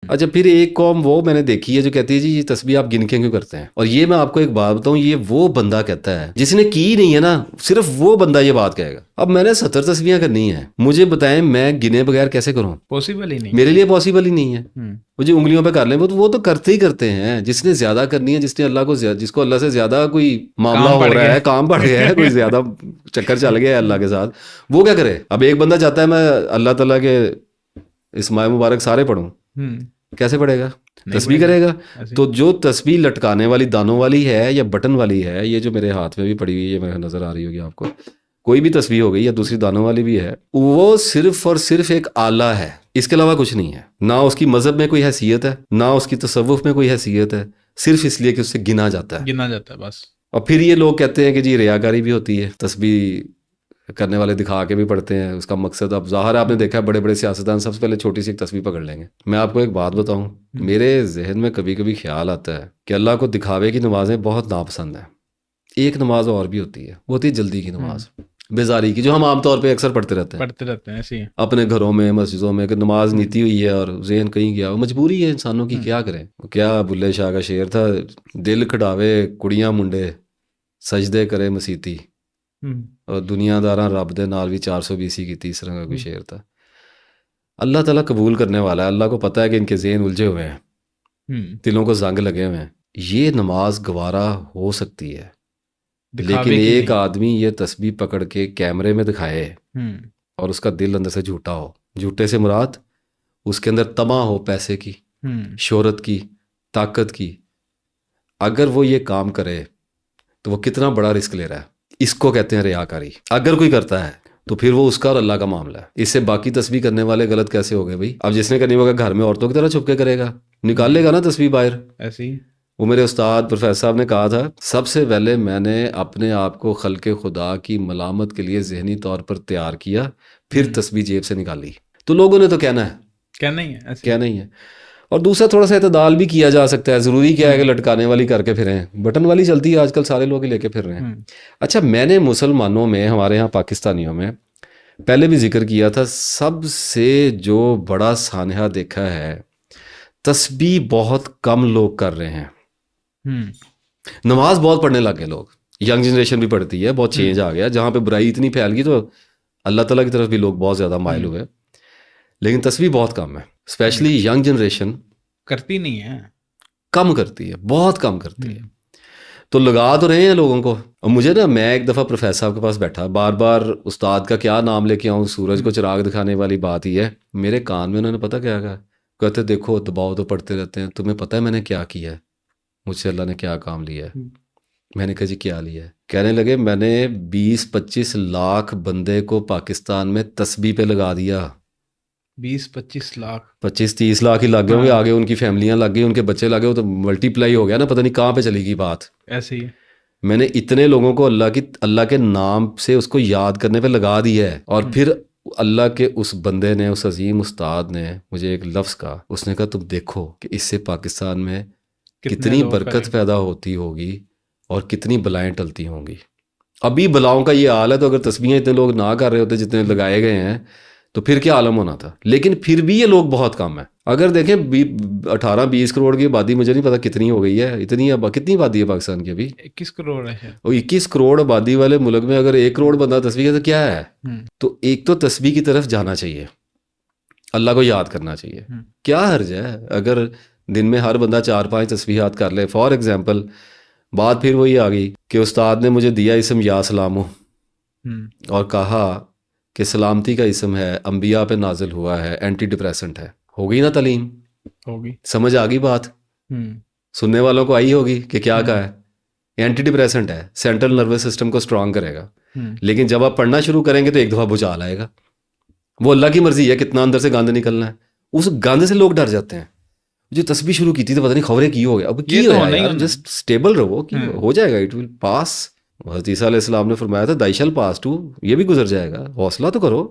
اچھا پھر ایک قوم وہ میں نے دیکھی ہے جو کہتی ہے جی یہ تسبیح آپ گن کے کیوں کرتے ہیں. اور یہ میں آپ کو ایک بات بتاؤں, یہ وہ بندہ کہتا ہے جس نے کی نہیں ہے نا, صرف وہ بندہ یہ بات کہے گا. اب میں نے 70 تسبیحاں کرنی ہیں, مجھے بتائیں میں گنے بغیر کیسے کروں؟ پاسبل ہی نہیں, میرے لیے پاسبل ہی نہیں ہے. مجھے انگلیوں پہ کر لیں, وہ تو کرتے ہی کرتے ہیں. جس نے زیادہ کرنی ہے, جس نے جس کو اللہ سے زیادہ کوئی معاملہ ہو رہا ہے, کام پڑ گیا ہے, کوئی زیادہ چکر چل گیا ہے اللہ کے ساتھ, وہ کیا کرے؟ اب ایک بندہ چاہتا ہے میں اللہ تعالیٰ کے اس ماہ مبارک سارے پڑھوں, کیسے پڑھے گا؟ تسبیح کرے گا. تو جو تسبیح لٹکانے والی دانوں والی ہے یا بٹن والی ہے, یہ جو میرے ہاتھ میں بھی پڑی ہوئی ہے, میرے نظر آ رہی ہوگی آپ کو, کوئی بھی تسبیح ہو گئی یا دوسری دانوں والی بھی ہے, وہ صرف اور صرف ایک آلہ ہے, اس کے علاوہ کچھ نہیں ہے. نہ اس کی مذہب میں کوئی حیثیت ہے, نہ اس کی تصوف میں کوئی حیثیت ہے, صرف اس لیے کہ اس سے گنا جاتا ہے بس. اور پھر یہ لوگ کہتے ہیں کہ جی ریاکاری بھی ہوتی ہے, تسبیح کرنے والے دکھا کے بھی پڑھتے ہیں. اس کا مقصد اب ظاہر ہے, آپ نے دیکھا ہے بڑے بڑے سیاستدان سب سے پہلے چھوٹی سی ایک تسبیح پکڑ لیں گے. میں آپ کو ایک بات بتاؤں, میرے ذہن میں کبھی کبھی خیال آتا ہے کہ اللہ کو دکھاوے کی نمازیں بہت ناپسند ہیں. ایک نماز اور بھی ہوتی ہے, وہ ہوتی ہے جلدی کی نماز, بیزاری کی, جو ہم عام طور پہ اکثر پڑھتے رہتے ہیں ایسے اپنے گھروں میں مسجدوں میں, کہ نماز نیتی ہوئی ہے اور ذہن کہیں گیا. وہ مجبوری ہے انسانوں کی, کیا کریں. کیا بلے شاہ کا شعر تھا, دل کھڑاوے کڑیاں منڈے سجدے کرے مسیتی, اور دنیا داراں رب دے نال بھی 420 کی, تیسرا کا کوئی شعر تھا. اللہ تعالیٰ قبول کرنے والا ہے, اللہ کو پتہ ہے کہ ان کے ذہن الجھے ہوئے ہیں, دلوں کو زنگ لگے ہوئے ہیں. یہ نماز گوارا ہو سکتی ہے, لیکن ایک آدمی یہ تسبیح پکڑ کے کیمرے میں دکھائے اور اس کا دل اندر سے جھوٹا ہو. جھوٹے سے مراد اس کے اندر طمع ہو پیسے کی, شہرت کی, طاقت کی. اگر وہ یہ کام کرے تو وہ کتنا بڑا رسک لے رہا ہے. اس کو کہتے ہیں ریاکاری. اگر کوئی کرتا ہے تو پھر وہ اس کا اور اللہ کا معاملہ ہے. اس سے باقی تسبیح کرنے والے غلط کیسے ہو گئے بھائی؟ اب جس نے کرنی ہوگا گھر میں عورتوں کی طرح چھپ کے کرے گا, نکال لے گا نا تسبیح باہر ایسے ہی. وہ میرے استاد پروفیسر صاحب نے کہا تھا, سب سے پہلے میں نے اپنے آپ کو خلق خدا کی ملامت کے لیے ذہنی طور پر تیار کیا, پھر تسبیح جیب سے نکالی. تو لوگوں نے تو کہنا ہے. اور دوسرا تھوڑا سا اعتدال بھی کیا جا سکتا ہے. ضروری کیا ہے کہ لٹکانے والی کر کے پھریں, بٹن والی چلتی ہے آج کل, سارے لوگ لے کے پھر رہے ہیں. اچھا میں نے مسلمانوں میں, ہمارے یہاں پاکستانیوں میں پہلے بھی ذکر کیا تھا, سب سے جو بڑا سانحہ دیکھا ہے, تسبیح بہت کم لوگ کر رہے ہیں. نماز بہت پڑھنے لگ گئے لوگ, ینگ جنریشن بھی پڑھتی ہے, بہت چینج آ گیا. جہاں پہ برائی اتنی پھیل گئی تو اللہ تعالیٰ کی طرف بھی لوگ بہت زیادہ مائل ہوئے, لیکن تسبیح بہت کم ہے. اسپیشلی ینگ جنریشن کرتی نہیں ہے, کم کرتی ہے, بہت کم کرتی ہے. تو لگا تو رہے ہیں لوگوں کو. اور مجھے نا, میں ایک دفعہ پروفیسر صاحب کے پاس بیٹھا, بار بار استاد کا کیا نام لے کے آؤں, سورج کو چراغ دکھانے والی بات ہی ہے. میرے کان میں انہوں نے پتہ کیا کہا, کہتے دیکھو دباؤ تو پڑھتے رہتے ہیں, تمہیں پتہ ہے میں نے کیا کیا ہے, مجھ سے اللہ نے کیا کام لیا ہے. میں نے کہا جی کیا لیا ہے؟ کہنے لگے میں نے 20-25 لاکھ بندے کو پاکستان میں تسبیح پہ لگا دیا. 20-25 لاکھ, 25-30 لاکھ ہی لگ گئے ہوں گے, آگے ان کی فیملیاں لگ گئی, ان کے بچے لگ گئے, تو ملٹی پلائی ہو گیا نا, پتہ نہیں کہاں پہ چلی گئی بات. ایسے ہی میں نے اتنے لوگوں کو اللہ کے نام سے اس کو یاد کرنے پہ لگا دیا ہے. اور پھر اللہ کے اس بندے نے, اس عظیم استاد نے مجھے ایک لفظ کہا, اس نے کہا تم دیکھو کہ اس سے پاکستان میں کتنی برکت پیدا ہوتی ہوگی اور کتنی بلائیں ٹلتی ہوں گی. ابھی بلاؤں کا یہ حال ہے, تو اگر تسبیحیں اتنے لوگ نہ کر رہے ہوتے جتنے لگائے گئے ہیں تو پھر کیا عالم ہونا تھا. لیکن پھر بھی یہ لوگ بہت کم ہیں. اگر دیکھیں 18-20 کروڑ کی آبادی, مجھے نہیں پتا کتنی ہو گئی ہے, اتنی کتنی آبادی ہے پاکستان کی ابھی, 21 کروڑ ہے. اور 21 کروڑ آبادی والے ملک میں اگر 1 کروڑ بندہ تسبیح ہے تو کیا ہے. تو ایک تو تسبیح کی طرف جانا چاہیے, اللہ کو یاد کرنا چاہیے. کیا حرج ہے اگر دن میں ہر بندہ 4-5 تسبیحات کر لے. فار ایگزامپل بات پھر وہی آ گئی کہ استاد نے مجھے دیا اسم یا سلامو, اور کہا کہ سلامتی کا اسم ہے, انبیاء پہ نازل ہوا ہے, اینٹی ڈپریسنٹ ہے. ہو گئی نا تعلیم, ہوگی, سمجھ آ گئی بات, سننے والوں کو آئی ہوگی کہ کیا کہا ہے. اینٹی ڈپریسنٹ ہے, سینٹرل نروس سسٹم کو اسٹرانگ کرے گا. لیکن جب آپ پڑھنا شروع کریں گے تو ایک دفعہ بھوچال آئے گا. وہ اللہ کی مرضی ہے کتنا اندر سے گاندھ نکلنا ہے. اس گاندھ سے لوگ ڈر جاتے ہیں. جو تسبیح شروع کی تھی تو پتہ نہیں خبریں کی ہو گیا, اب کی ہو گیا, جسٹ اسٹیبل رہو, ہو جائے گا, اٹ ول پاس. حضرت عیسیٰ علیہ السلام نے فرمایا تھا دائی شل پاس ٹو, یہ بھی گزر جائے گا, حوصلہ تو کرو.